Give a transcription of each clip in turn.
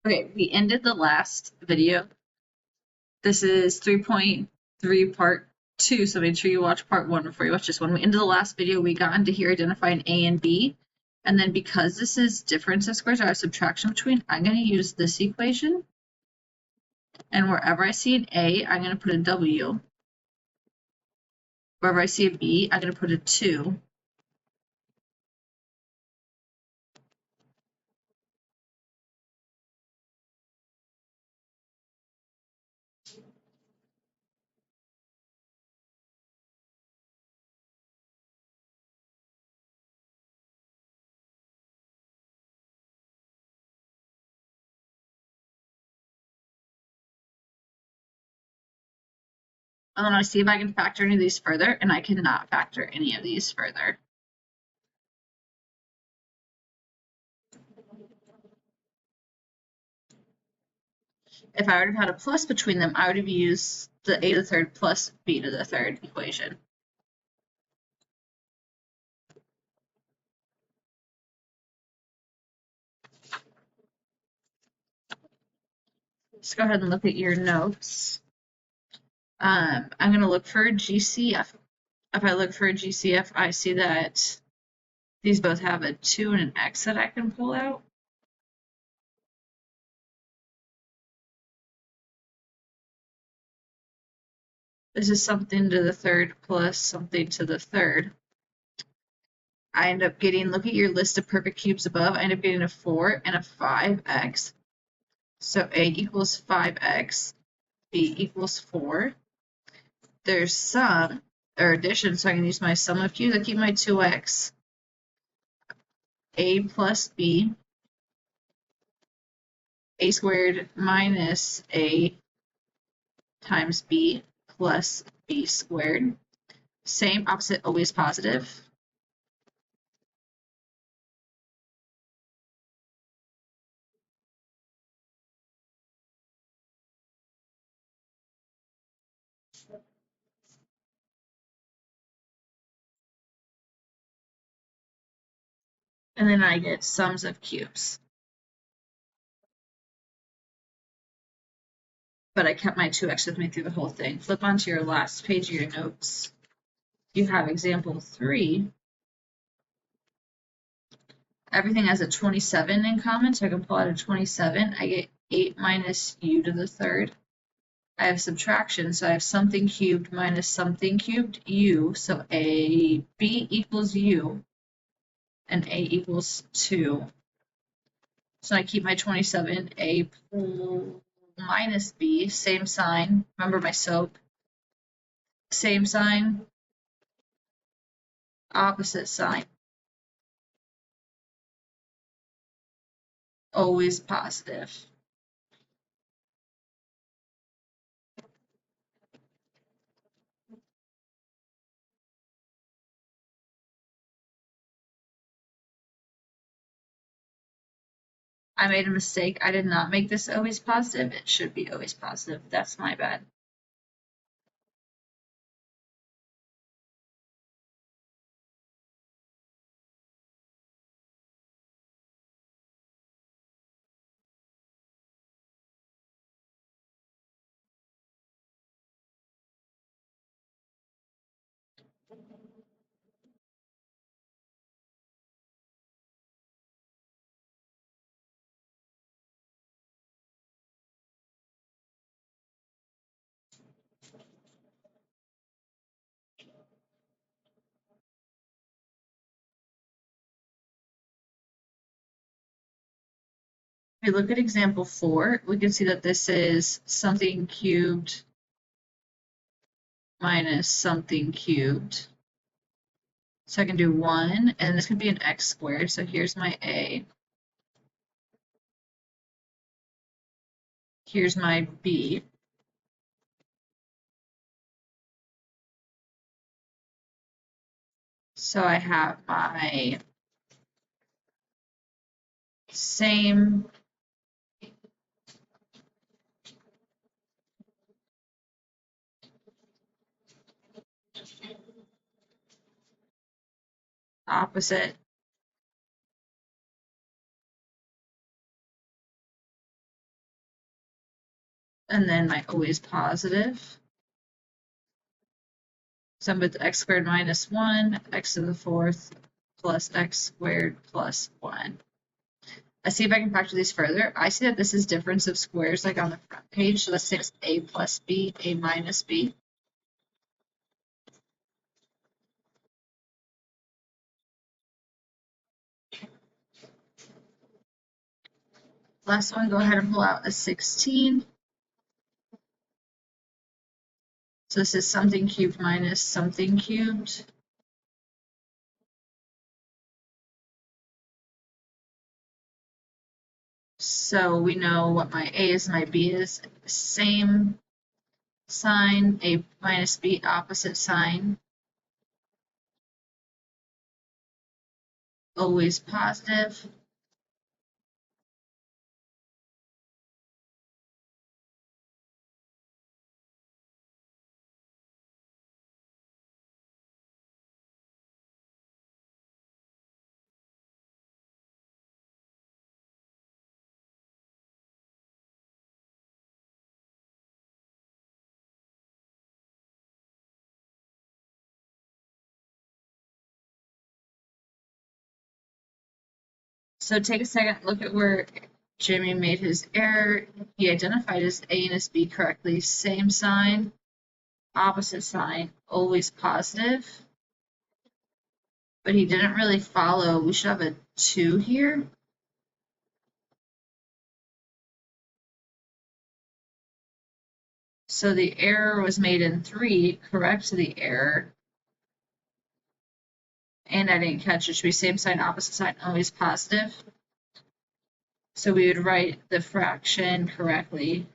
Okay, we ended the last video. This is 3.3 part 2, so make sure you watch part 1 before you watch this one. We ended the last video, we got into here identifying A and B, and then because this is difference of squares, I have subtraction between, I'm going to use this equation, and wherever I see an A, I'm going to put a W. Wherever I see a B, I'm going to put a 2. And then I see if I can factor any of these further, and I cannot factor any of these further. If I would have had a plus between them, I would have used the a to the third plus b to the third equation. Let's go ahead and look at your notes. I'm going to look for a GCF. If I look for a GCF, I see that these both have a 2 and an x that I can pull out. This is something to the third plus something to the third. I end up getting, look at your list of perfect cubes above, I end up getting a 4 and a 5x. So a equals 5x, b equals 4. There's sum, or addition, so I can use my sum of cubes. I keep my 2x. A plus b, a squared minus a times b plus b squared. Same, opposite, always positive. And then I get sums of cubes. But I kept my 2x with me through the whole thing. Flip onto your last page of your notes. You have example 3. Everything has a 27 in common, so I can pull out a 27. I get 8 minus u to the third. I have subtraction, so I have something cubed minus something cubed, u, so b equals u, and a equals 2. So I keep my 27, a minus b, same sign, remember my SOAP, same sign, opposite sign, always positive. I made a mistake. I did not make this always positive. It should be always positive. That's my bad. If we look at example 4, we can see that this is something cubed minus something cubed. So I can do 1, and this could be an x squared. So here's my a. Here's my b. So I have my same opposite and then my always positive. So I'm with x squared minus 1, x to the fourth, plus x squared plus 1. Let's see if I can factor these further. I see that this is difference of squares like on the front page. So let's say it's a plus b, a minus b. Last one, go ahead and pull out a 16. So this is something cubed minus something cubed. So we know what my a is and my b is. Same sign, a minus b, opposite sign. Always positive. So take a second, look at where Jimmy made his error. He identified his A and his B correctly. Same sign, opposite sign, always positive. But he didn't really follow. We should have a 2 here. So the error was made in 3, correct the error. And I didn't catch it. Should be same sign, opposite sign, always positive. So we would write the fraction correctly.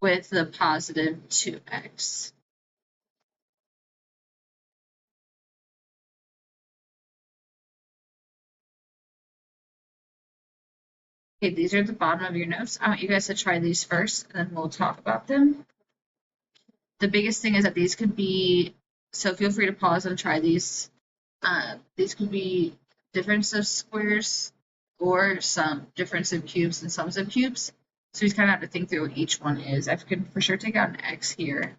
With the positive 2x. Okay, these are at the bottom of your notes. I want you guys to try these first, and then we'll talk about them. The biggest thing is that these could be, so feel free to pause and try these. These could be difference of squares or some difference of cubes and sums of cubes. So you kind of have to think through what each one is. I can for sure take out an x here.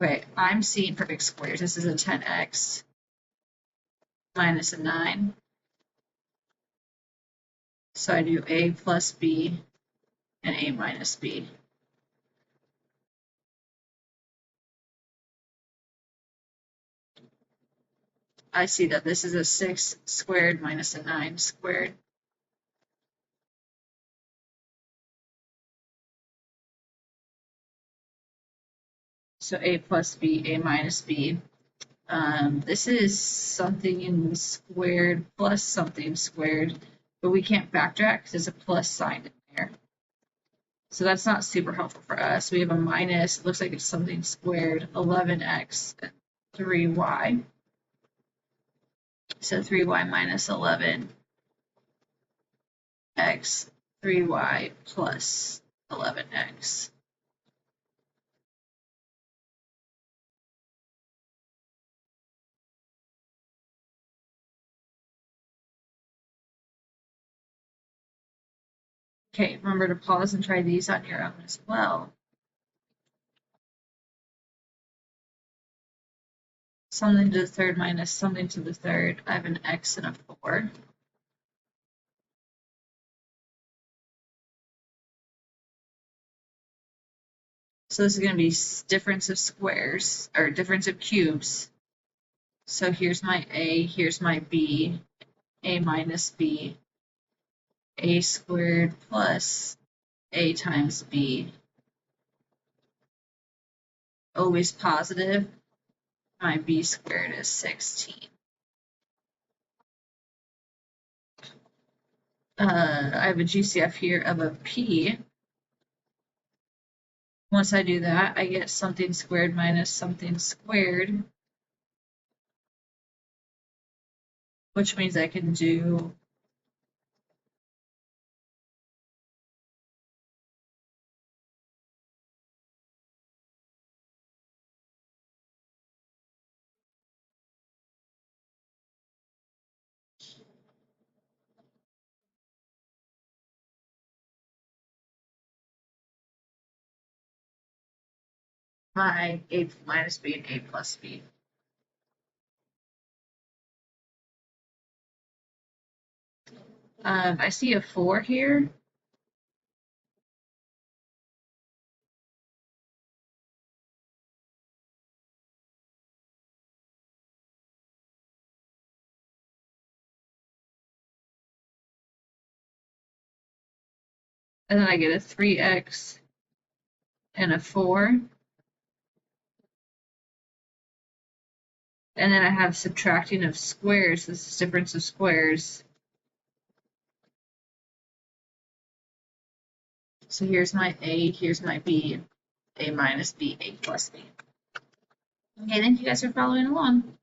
Okay, I'm seeing perfect squares. This is a 10x minus a 9. So I do a plus b and a minus b. I see that this is a 6 squared minus a 9 squared. So a plus b, a minus b. This is something in squared plus something squared, but we can't backtrack because there's a plus sign in there. So that's not super helpful for us. We have a minus, it looks like it's something squared, 11x and 3y. So 3y minus 11x, 3y plus 11x. Okay, remember to pause and try these on your own as well. Something to the third minus something to the third. I have an x and a 4. So this is going to be difference of squares, or difference of cubes. So here's my a, here's my b, a minus b, a squared plus a times b. Always positive. My b squared is 16. I have a GCF here of a p. Once I do that, I get something squared minus something squared. which means I can do my a minus b and a plus b. I see a 4 here. And then I get a 3x and a 4. And then I have subtracting of squares. This is difference of squares. So here's my a, here's my b, a minus b, a plus b. Okay, thank you guys for following along.